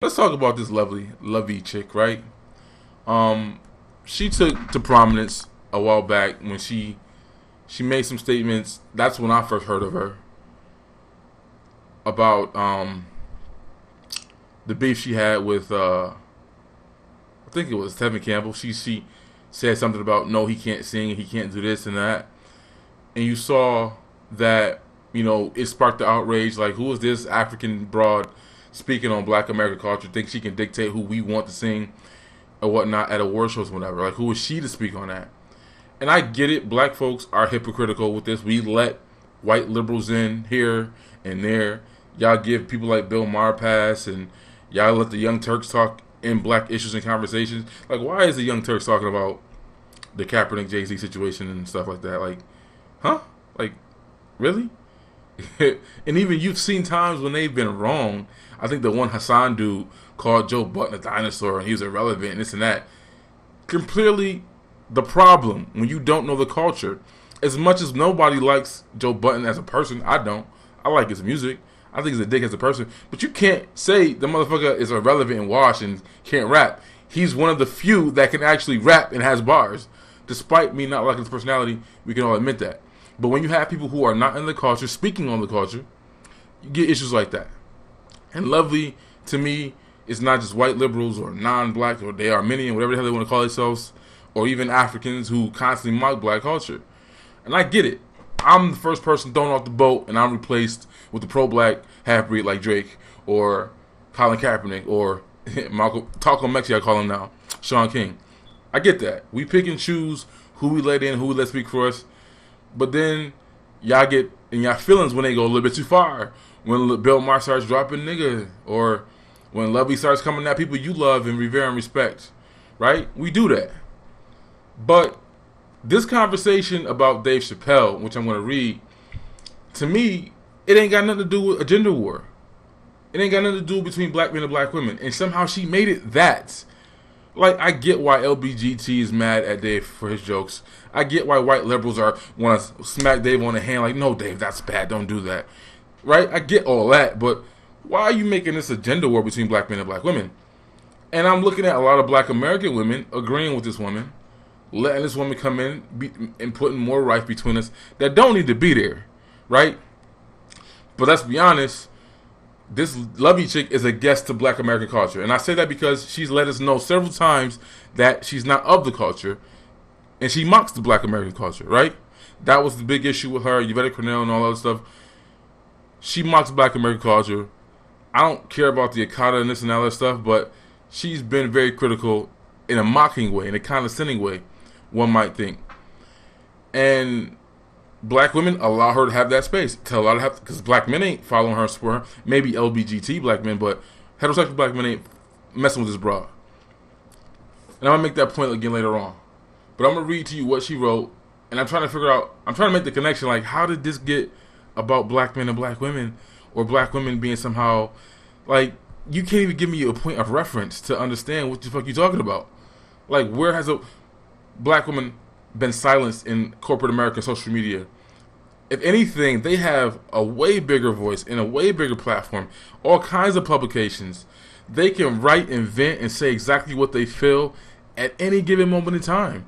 Let's talk about this lovely chick, right? Um, she took to prominence a while back when she made some statements. That's when I first heard of her about the beef she had with I think it was Tevin Campbell. She said something about no, he can't sing, he can't do this and that, and you saw that it sparked the outrage. Like, who is this African broad speaking on Black American culture? Think she can dictate who we want to sing or whatnot at award shows, whatever. Like, who is she to speak on that? And I get it. Black folks are hypocritical with this. We let white liberals in here and there. Y'all give people like Bill Maher pass, and y'all let the Young Turks talk in black issues and conversations. Like, why is the Young Turks talking about the Kaepernick Jay-Z situation and stuff like that? Like, huh? Like, really? And even you've seen times when they've been wrong. I think the one Hassan dude called Joe Button a dinosaur and he was irrelevant and this and that. Clearly, the problem when you don't know the culture. As much as nobody likes Joe Button as a person, I don't. I like his music. I think he's a dick as a person. But you can't say the motherfucker is irrelevant and washed and can't rap. He's one of the few that can actually rap and has bars. Despite me not liking his personality, we can all admit that. But when you have people who are not in the culture speaking on the culture, you get issues like that. And Lovely, to me, is not just white liberals or non-black or they Armenian, whatever the hell they want to call themselves, or even Africans who constantly mock black culture. And I get it. I'm the first person thrown off the boat and I'm replaced with the pro-black half-breed like Drake or Colin Kaepernick or Taco Mexi, I call him now, Sean King. I get that. We pick and choose who we let in, who we let speak for us. But then y'all get in y'all feelings when they go a little bit too far. When Bill Maher starts dropping nigga, or when Lovey starts coming at people you love and revere and respect, right? We do that. But this conversation about Dave Chappelle, which I'm going to read, to me, it ain't got nothing to do with a gender war. It ain't got nothing to do between black men and black women. And somehow she made it that. Like, I get why LBGT is mad at Dave for his jokes. I get why white liberals want to smack Dave on the hand like, no, Dave, that's bad. Don't do that. Right? I get all that. But why are you making this a gender war between black men and black women? And I'm looking at a lot of black American women agreeing with this woman, letting this woman come in and putting more rife between us that don't need to be there. Right? But let's be honest. This lovey chick is a guest to black American culture. And I say that because she's let us know several times that she's not of the culture. And she mocks the black American culture, right? That was the big issue with her, Yvette Cornell and all that other stuff. She mocks black American culture. I don't care about the Akata and this and that other stuff, but she's been very critical in a mocking way, in a condescending way, one might think. And black women allow her to have that space. Tell a lot of because black men ain't following her, support her. Maybe LBGT black men, but heterosexual black men ain't messing with this broad. And I'm gonna make that point again later on. But I'm gonna read to you what she wrote, and I'm trying to make the connection. Like, how did this get about black men and black women, or black women being somehow like you can't even give me a point of reference to understand what the fuck you talking about. Like, where has a black woman been silenced in corporate American social media? If anything, they have a way bigger voice and a way bigger platform. All kinds of publications. They can write and vent and say exactly what they feel at any given moment in time.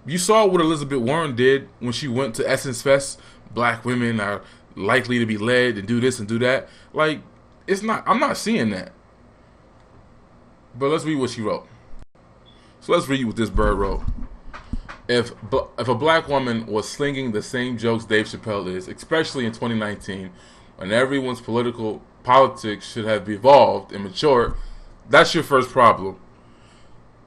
You saw what Elizabeth Warren did when she went to Essence Fest. Black women are likely to be led and do this and do that. Like, I'm not seeing that. But let's read what she wrote. So let's read what this bird wrote. If a black woman was slinging the same jokes Dave Chappelle is, especially in 2019, when everyone's politics should have evolved and matured, that's your first problem.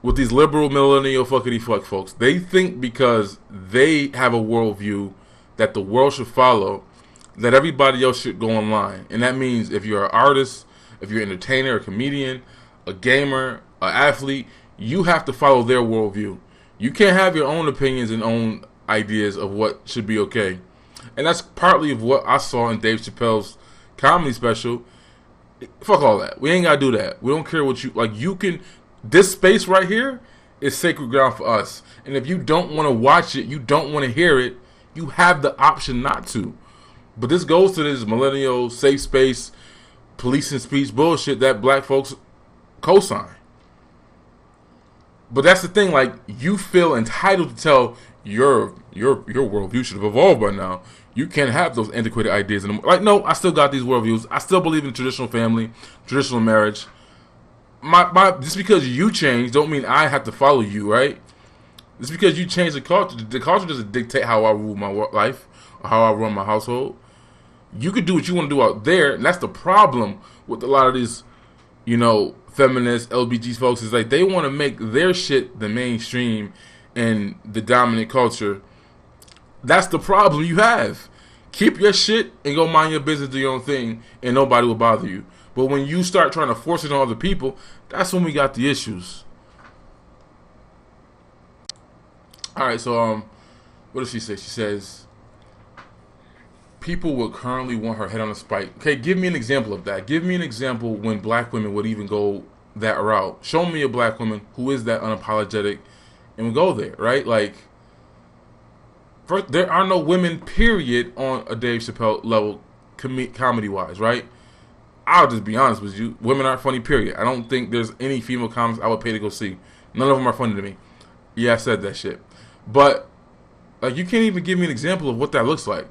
With these liberal millennial fuckity fuck folks, they think because they have a worldview that the world should follow, that everybody else should go online. And that means if you're an artist, if you're an entertainer, a comedian, a gamer, an athlete, you have to follow their worldview. You can't have your own opinions and own ideas of what should be okay. And that's partly of what I saw in Dave Chappelle's comedy special. Fuck all that. We ain't got to do that. We don't care what you... Like, you can... This space right here is sacred ground for us. And if you don't want to watch it, you don't want to hear it, you have the option not to. But this goes to this millennial safe space policing speech bullshit that black folks co-sign. But that's the thing, like, you feel entitled to tell your worldview should have evolved by now. You can't have those antiquated ideas anymore. Like, no, I still got these worldviews. I still believe in traditional family, traditional marriage. My just because you change don't mean I have to follow you, right? Just because you change the culture doesn't dictate how I rule my life or how I run my household. You can do what you want to do out there, and that's the problem with a lot of these, feminist LGBT folks, is like they want to make their shit the mainstream and the dominant culture. That's the problem you have. Keep your shit and go mind your business, do your own thing, and nobody will bother you. But when you start trying to force it on other people, that's when we got the issues. Alright, so what does she say? She says people would currently want her head on a spike. Okay, give me an example of that. Give me an example when black women would even go that route. Show me a black woman who is that unapologetic and would go there, right? Like, first, there are no women, period, on a Dave Chappelle level, comedy-wise, right? I'll just be honest with you. Women aren't funny, period. I don't think there's any female comics I would pay to go see. None of them are funny to me. Yeah, I said that shit. But, like, you can't even give me an example of what that looks like.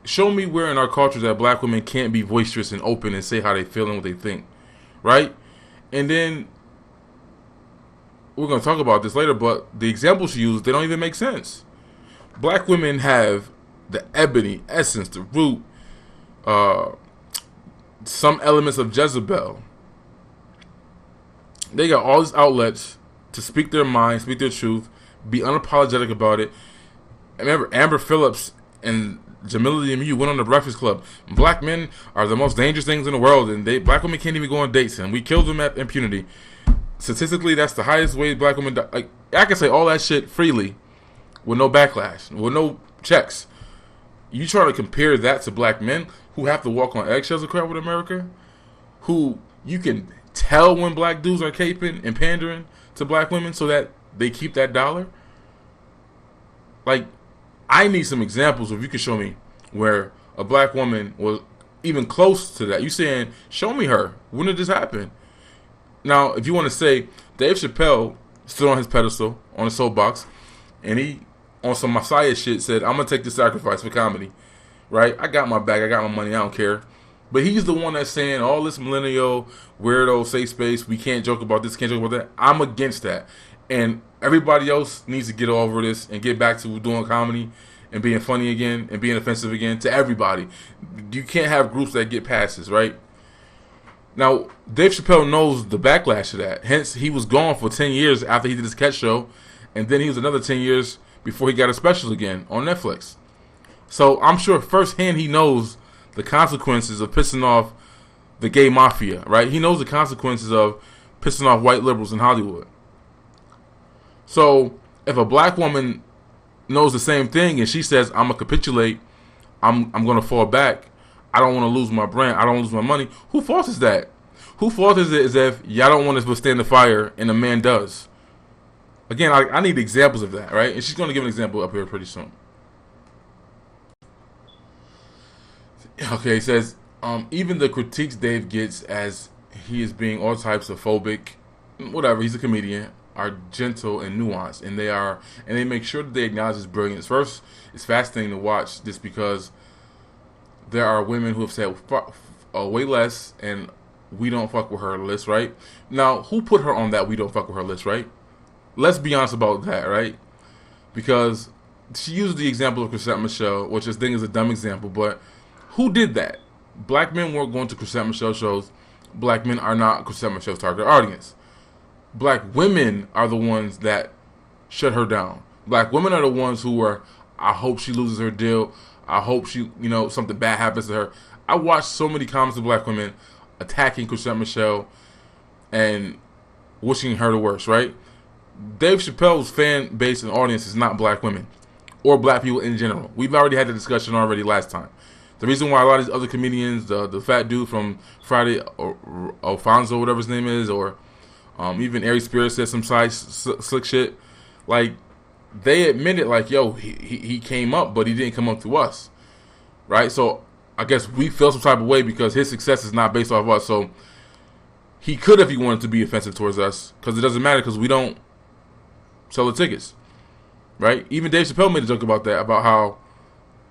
Show me where in our culture that black women can't be boisterous and open and say how they feel and what they think, right? And then we're going to talk about this later, but the examples she used, they don't even make sense. Black women have the ebony, essence, the root, some elements of Jezebel. They got all these outlets to speak their mind, speak their truth, be unapologetic about it. I remember Amber Phillips and Jamila Lemieux went on the Breakfast Club. Black men are the most dangerous things in the world, and black women can't even go on dates, and we kill them at impunity. Statistically, that's the highest way black women die. Like, I can say all that shit freely with no backlash, with no checks. You trying to compare that to black men who have to walk on eggshells across with America, who you can tell when black dudes are caping and pandering to black women so that they keep that dollar? Like, I need some examples if you can show me where a black woman was even close to that. You saying, show me her. When did this happen? Now, if you want to say, Dave Chappelle stood on his pedestal, on a soapbox, and he, on some Messiah shit, said, I'm going to take this sacrifice for comedy. Right? I got my bag. I got my money. I don't care. But he's the one that's saying all this millennial, weirdo, safe space, we can't joke about this, can't joke about that. I'm against that. And everybody else needs to get over this and get back to doing comedy and being funny again and being offensive again to everybody. You can't have groups that get passes, right? Now, Dave Chappelle knows the backlash of that. Hence, he was gone for 10 years after he did his sketch show. And then he was another 10 years before he got a special again on Netflix. So I'm sure firsthand he knows the consequences of pissing off the gay mafia, right? He knows the consequences of pissing off white liberals in Hollywood. So if a black woman knows the same thing and she says, I'm going to capitulate, I'm going to fall back, I don't want to lose my brand, I don't want to lose my money, who fault is that? Who fault is it is if y'all don't want to withstand the fire and a man does? Again, I need examples of that, right? And she's going to give an example up here pretty soon. Okay, it says, even the critiques Dave gets as he is being all types of phobic, whatever, he's a comedian, are gentle and nuanced, and they make sure that they acknowledge his brilliance. First, it's fascinating to watch just because there are women who have said way less and we don't fuck with her list, right? Now, who put her on that we don't fuck with her list, right? Let's be honest about that, right? Because she used the example of Chrisette Michele, which I think is a dumb example, but who did that? Black men weren't going to Chrisette Michele shows. Black men are not Chrisette Michele's target audience. Black women are the ones that shut her down. Black women are the ones who are, I hope she loses her deal. I hope she, something bad happens to her. I watched so many comments of black women attacking Chrisette Michele and wishing her the worst, right? Dave Chappelle's fan base and audience is not black women or black people in general. We've already had the discussion already last time. The reason why a lot of these other comedians, the fat dude from Friday, or Alfonso, whatever his name is, or even Ari Spears said some slick shit, like, they admitted, like, yo, he came up, but he didn't come up to us, right? So I guess we feel some type of way because his success is not based off of us. So he could, if he wanted to, be offensive towards us, because it doesn't matter because we don't sell the tickets, right? Even Dave Chappelle made a joke about that, about how,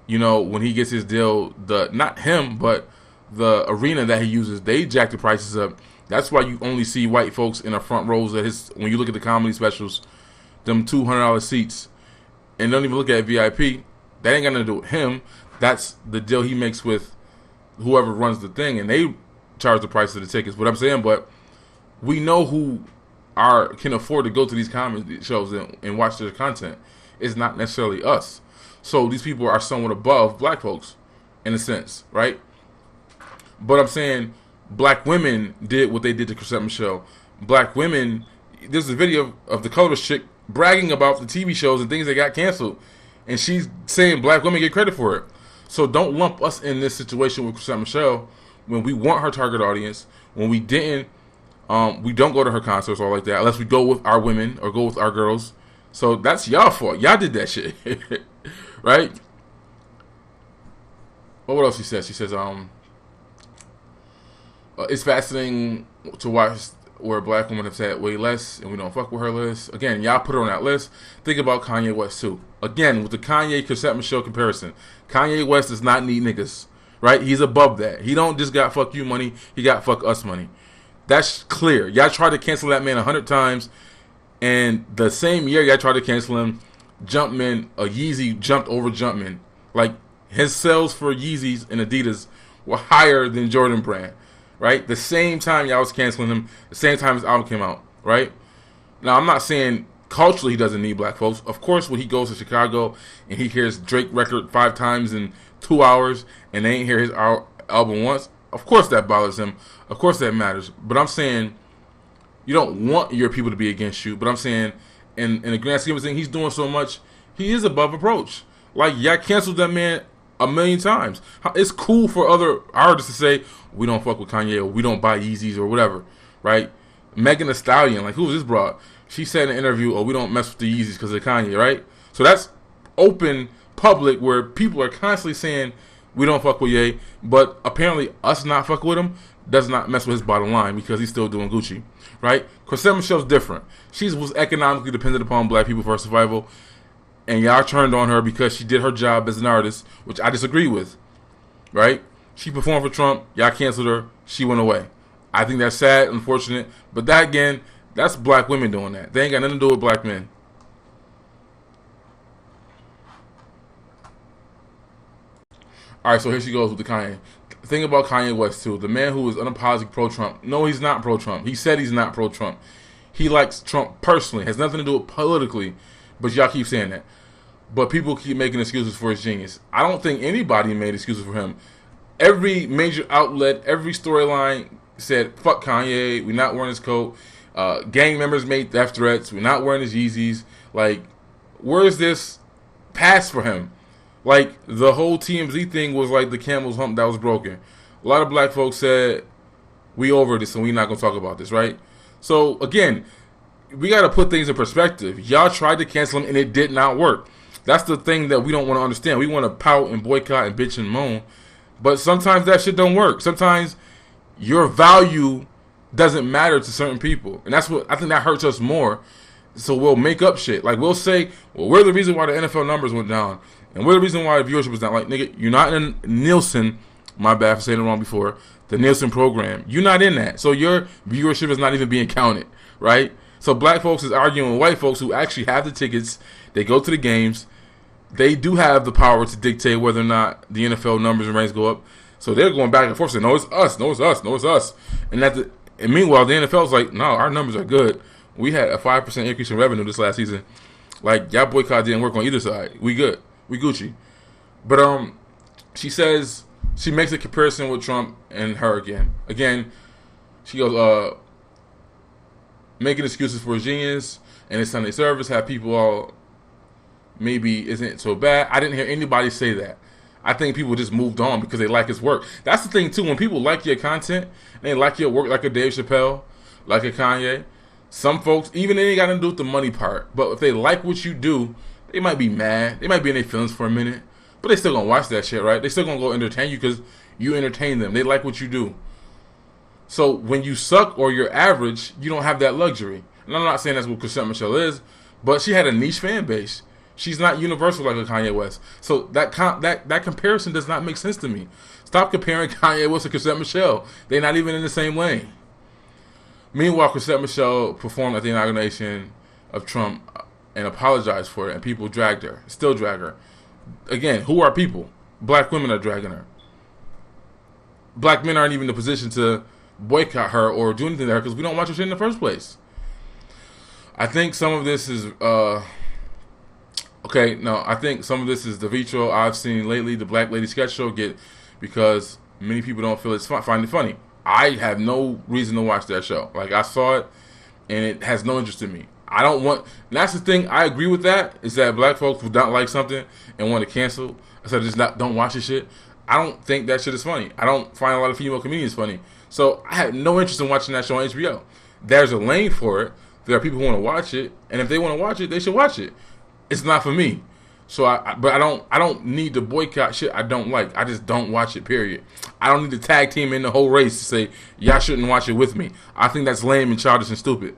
you know, when he gets his deal, not him, but the arena that he uses, they jack the prices up. That's why you only see white folks in the front rows at his, when you look at the comedy specials, them $200 seats, and don't even look at VIP. That ain't got nothing to do with him. That's the deal he makes with whoever runs the thing, and they charge the price of the tickets. What I'm saying, but we know who can afford to go to these comedy shows and watch their content. It's not necessarily us. So these people are somewhat above black folks, in a sense, right? But I'm saying black women did what they did to Chrisette Michele. Black women, there's a video of the colorist chick bragging about the TV shows and things that got canceled, and she's saying black women get credit for it. So don't lump us in this situation with Chrisette Michele when we want her target audience, when we didn't, we don't go to her concerts or like that, unless we go with our women or go with our girls. So that's y'all fault. Y'all did that shit. Right? What else she says? She says, it's fascinating to watch where black women have said way less and we don't fuck with her list. Again, y'all put her on that list. Think about Kanye West too. Again, with the Kanye Chrisette Michele comparison, Kanye West does not need niggas, right? He's above that. He don't just got fuck you money, he got fuck us money. That's clear. Y'all tried to cancel that man 100 times, and the same year y'all tried to cancel him, Jumpman, Yeezy jumped over Jumpman. Like, his sales for Yeezys and Adidas were higher than Jordan Brand. Right? The same time y'all was canceling him, the same time his album came out, right? Now, I'm not saying culturally he doesn't need black folks. Of course, when he goes to Chicago and he hears Drake record 5 times in 2 hours and they ain't hear his album once, of course that bothers him. Of course that matters. But I'm saying you don't want your people to be against you. But I'm saying in the grand scheme of things, he's doing so much, he is above reproach. Like, y'all canceled that man a million times. It's cool for other artists to say, we don't fuck with Kanye, or we don't buy Yeezys, or whatever, right? Megan Thee Stallion, like, who was this broad? She said in an interview, we don't mess with the Yeezys because of Kanye, right? So that's open public where people are constantly saying, we don't fuck with Ye, but apparently us not fuck with him does not mess with his bottom line because he's still doing Gucci, right? Chrisette Michele's different. She was economically dependent upon black people for her survival, and y'all turned on her because she did her job as an artist, which I disagree with, right? She performed for Trump, y'all canceled her, she went away. I think that's sad, unfortunate, but that, again, that's black women doing that. They ain't got nothing to do with black men. Alright, so here she goes with the Kanye. Thing about Kanye West, too. The man who is unapologetic pro-Trump. No, he's not pro-Trump. He said he's not pro-Trump. He likes Trump personally. Has nothing to do with politically, but y'all keep saying that. But people keep making excuses for his genius. I don't think anybody made excuses for him. Every major outlet, every storyline said, fuck Kanye, we're not wearing his coat. Gang members made death threats, we're not wearing his Yeezys. Like, where is this pass for him? Like, the whole TMZ thing was like the camel's hump that was broken. A lot of black folks said, we over this and we're not going to talk about this, right? So, again, we got to put things in perspective. Y'all tried to cancel him and it did not work. That's the thing that we don't want to understand. We want to pout and boycott and bitch and moan. But sometimes that shit don't work. Sometimes your value doesn't matter to certain people. And that's what I think that hurts us more. So we'll make up shit. Like, we'll say, well, we're the reason why the NFL numbers went down. And we're the reason why the viewership was down. Like, nigga, you're not in Nielsen. My bad for saying it wrong before. The Nielsen program. You're not in that. So your viewership is not even being counted. Right? So black folks is arguing with white folks who actually have the tickets. They go to the games. They do have the power to dictate whether or not the NFL numbers and ratings go up. So they're going back and forth saying, no, it's us, no, it's us, no, it's us. And meanwhile, the NFL's like, no, our numbers are good. We had a 5% increase in revenue this last season. Like, y'all boycott didn't work on either side. We good. We Gucci. But she says, she makes a comparison with Trump and her again. Again, she goes, making excuses for his genius and his Sunday service, have people all maybe isn't so bad. I didn't hear anybody say that. I think people just moved on because they like his work. That's the thing, too. When people like your content, and they like your work, like a Dave Chappelle, like a Kanye, some folks, even they ain't got to do with the money part, but if they like what you do, they might be mad. They might be in their feelings for a minute. But they still gonna watch that shit, right? They still gonna go entertain you because you entertain them. They like what you do. So when you suck or you're average, you don't have that luxury. And I'm not saying that's what Chrisette Michele is, but she had a niche fan base. She's not universal like a Kanye West. So that comparison does not make sense to me. Stop comparing Kanye West to Chrisette Michele. They're not even in the same lane. Meanwhile, Chrisette Michele performed at the inauguration of Trump and apologized for it, and people dragged her, still drag her. Again, who are people? Black women are dragging her. Black men aren't even in a position to boycott her or do anything to her because we don't watch her shit in the first place. I think some of this is I think some of this is the vitriol I've seen lately. The Black Lady sketch show get because many people don't feel find it funny. I have no reason to watch that show. Like, I saw it and it has no interest in me. I don't want. And that's the thing. I agree with that. Is that black folks who don't like something and want to cancel, so just don't watch this shit. I don't think that shit is funny. I don't find a lot of female comedians funny. So I have no interest in watching that show on HBO. There's a lane for it. There are people who want to watch it, and if they want to watch it, they should watch it. It's not for me. So I don't need to boycott shit I don't like. I just don't watch it, period. I don't need to tag team in the whole race to say y'all shouldn't watch it with me. I think that's lame and childish and stupid.